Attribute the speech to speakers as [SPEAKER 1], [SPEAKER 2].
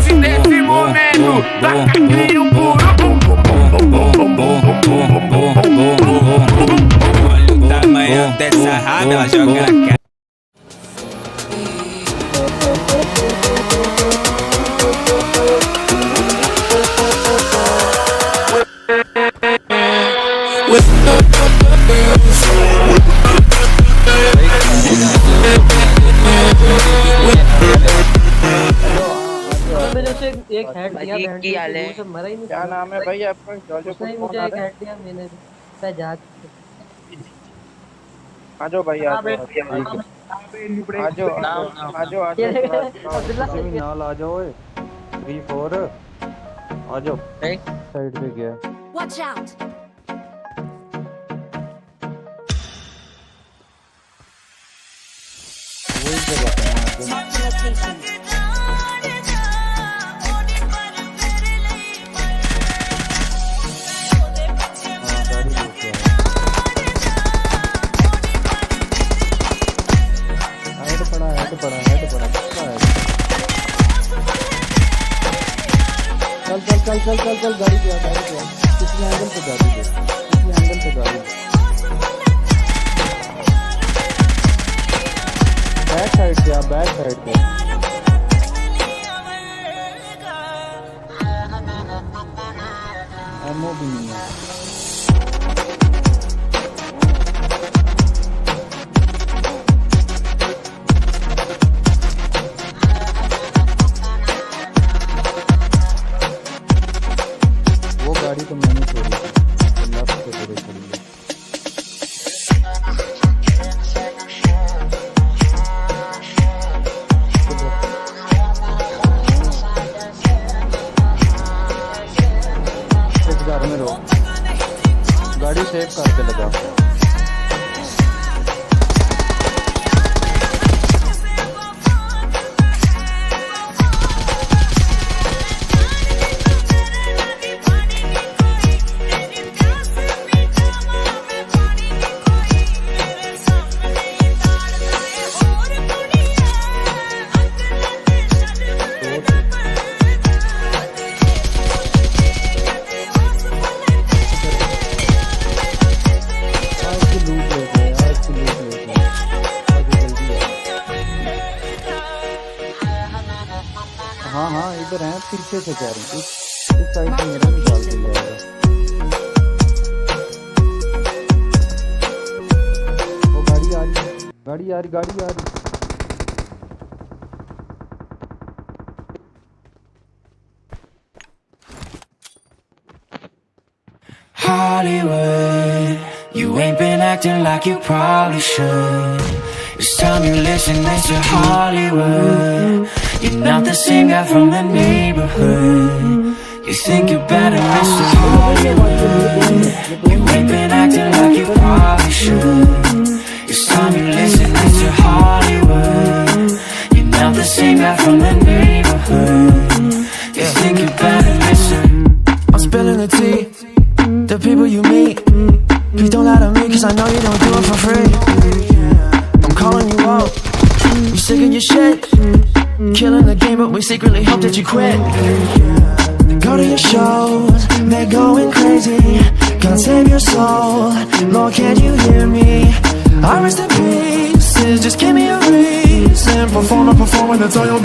[SPEAKER 1] partir desse momento, tá meio puro.
[SPEAKER 2] Olha o tamanho dessa raba, ela joga na cara.
[SPEAKER 3] मैंने उसे एक head दिया, मरा ही नहीं।
[SPEAKER 4] क्या नाम है भाई आपका?
[SPEAKER 3] उसने मुझे एक हेड दिया, मैंने जा
[SPEAKER 4] आ जाओ भाई, आ जाओ आ जाओ
[SPEAKER 5] नाल आ जाओ। 3-4 आ जाओ। साइड पे गया।
[SPEAKER 6] Watch out!
[SPEAKER 5] चल गाड़ी पे आ। किसी एंगल पे गाड़ी दे, बैक साइड पे आ, बैक साइड पे। एमओ भी नहीं है। गाड़ी तो मैंने छोड़ी थी, लेफ्ट से पूरे चली गई। इस घर में रहो, गाड़ी सेव करके लगा। हाँ इधर है, पीछे से कह रही हूँ, इस साइड से मेरा निकाल दिया जाएगा। वो गाड़ी आ रही।
[SPEAKER 7] Hollywood, you ain't been acting like you probably should. It's time you listen, Mr. Hollywood. You're not the same guy from the neighborhood. You think you're better, Mr. Hollywood. You ain't been acting like you probably should. It's time you listen, Mr. Hollywood. You're not the same guy from the neighborhood. You think you're better, Mr. I'm spilling the tea. The people you meet, please don't lie to me, cause I know you don't do it for free. I'm calling you out, we sick of your shit. Killing the game, but we secretly hope that you quit. Go to your shows, they're going crazy. Can't save your soul, Lord, can you hear me? I rest in peace, just give me a reason. Perform when it's all your